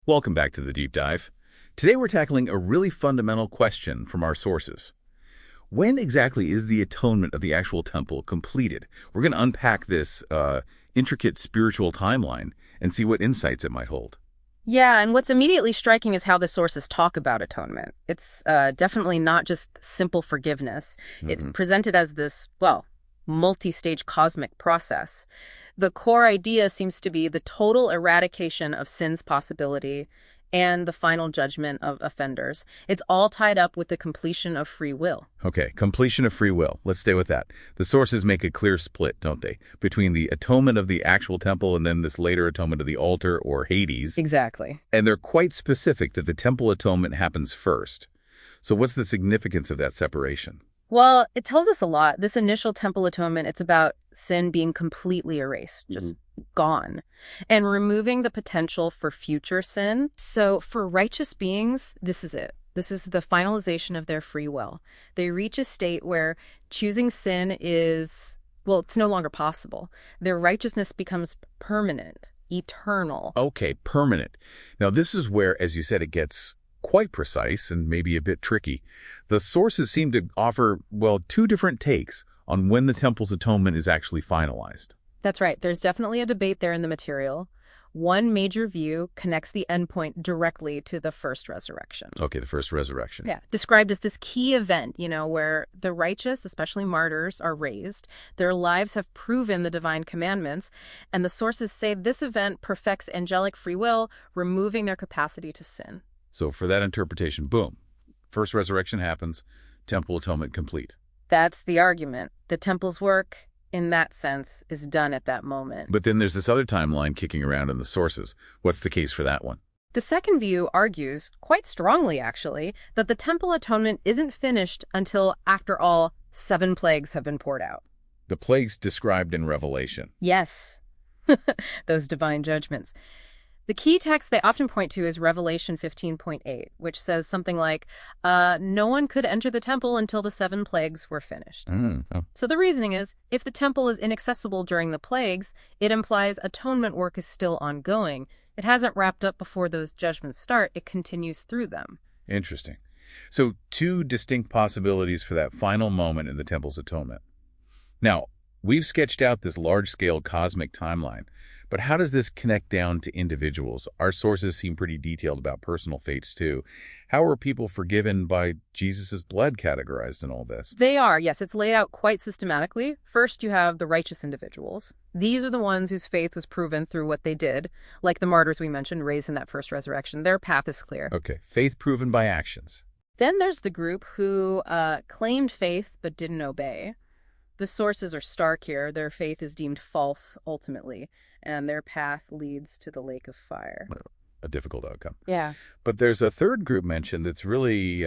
Welcome back to the Deep Dive. Today we're tackling a really fundamental question from our sources. When exactly is the atonement of the actual temple completed? We're going to unpack this intricate spiritual timeline and see what insights it might hold. Yeah, and what's immediately striking is how the sources talk about atonement. It's definitely not just simple forgiveness. It's presented as this, multi-stage cosmic process. The core idea seems to be the total eradication of sin's possibility and the final judgment of offenders. It's all tied up with the completion of free will. Okay, completion of free will. Let's stay with that. The sources make a clear split, don't they, between the atonement of the actual temple and then this later atonement of the altar or Hades. Exactly. And they're quite specific that the temple atonement happens first. So what's the significance of that separation? Well, it tells us a lot. This initial temple atonement, it's about sin being completely erased, just gone, and removing the potential for future sin. So for righteous beings, this is it. This is the finalization of their free will. They reach a state where choosing sin is, it's no longer possible. Their righteousness becomes permanent, eternal. Okay, permanent. Now this is where, as you said, it gets quite precise and maybe a bit tricky. The sources seem to offer, two different takes on when the temple's atonement is actually finalized. That's right. There's definitely a debate there in the material. One major view connects the endpoint directly to the first resurrection. Okay, the first resurrection. Yeah, described as this key event, where the righteous, especially martyrs, are raised. Their lives have proven the divine commandments, and the sources say this event perfects angelic free will, removing their capacity to sin. So for that interpretation, boom, first resurrection happens, temple atonement complete. That's the argument. The temple's work, in that sense, is done at that moment. But then there's this other timeline kicking around in the sources. What's the case for that one? The second view argues, quite strongly actually, that the temple atonement isn't finished until, after all, 7 plagues have been poured out. The plagues described in Revelation. Yes, those divine judgments. The key text they often point to is Revelation 15.8, which says something like, no one could enter the temple until the 7 plagues were finished. So the reasoning is, if the temple is inaccessible during the plagues, it implies atonement work is still ongoing. It hasn't wrapped up before those judgments start. It continues through them. Interesting. So 2 distinct possibilities for that final moment in the temple's atonement. Now, we've sketched out this large-scale cosmic timeline, but how does this connect down to individuals? Our sources seem pretty detailed about personal fates, too. How are people forgiven by Jesus' blood categorized in all this? They are, yes. It's laid out quite systematically. First, you have the righteous individuals. These are the ones whose faith was proven through what they did, like the martyrs we mentioned, raised in that first resurrection. Their path is clear. Okay, faith proven by actions. Then there's the group who claimed faith but didn't obey. The sources are stark here. Their faith is deemed false, ultimately, and their path leads to the lake of fire. A difficult outcome. Yeah. But there's a third group mentioned that's really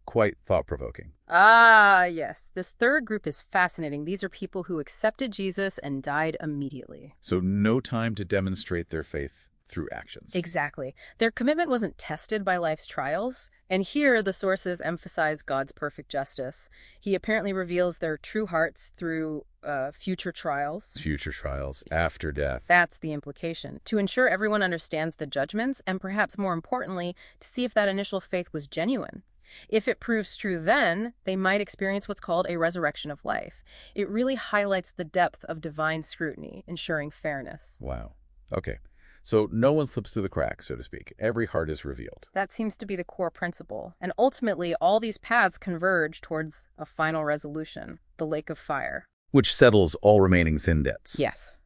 quite thought-provoking. Ah, yes. This third group is fascinating. These are people who accepted Jesus and died immediately. So no time to demonstrate their faith through actions. Exactly. Their commitment wasn't tested by life's trials. And here, the sources emphasize God's perfect justice. He apparently reveals their true hearts through future trials. Future trials, after death. That's the implication. To ensure everyone understands the judgments, and perhaps more importantly, to see if that initial faith was genuine. If it proves true then, they might experience what's called a resurrection of life. It really highlights the depth of divine scrutiny, ensuring fairness. Wow. Okay. So no one slips through the cracks, so to speak. Every heart is revealed. That seems to be the core principle. And ultimately, all these paths converge towards a final resolution, the lake of fire. Which settles all remaining sin debts. Yes.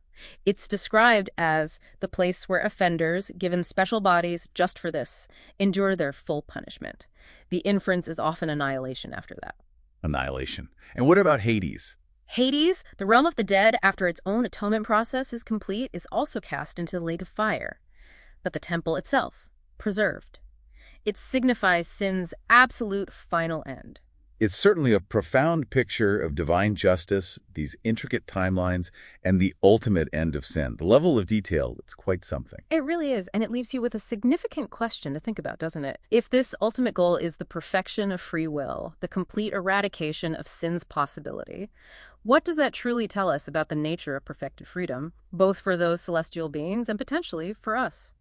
It's described as the place where offenders, given special bodies just for this, endure their full punishment. The inference is often annihilation after that. Annihilation. And what about Hades? Hades, the realm of the dead, after its own atonement process is complete, is also cast into the lake of fire. But the temple itself, preserved. It signifies sin's absolute final end. It's certainly a profound picture of divine justice, these intricate timelines, and the ultimate end of sin. The level of detail, it's quite something. It really is, and it leaves you with a significant question to think about, doesn't it? If this ultimate goal is the perfection of free will, the complete eradication of sin's possibility, what does that truly tell us about the nature of perfected freedom, both for those celestial beings and potentially for us?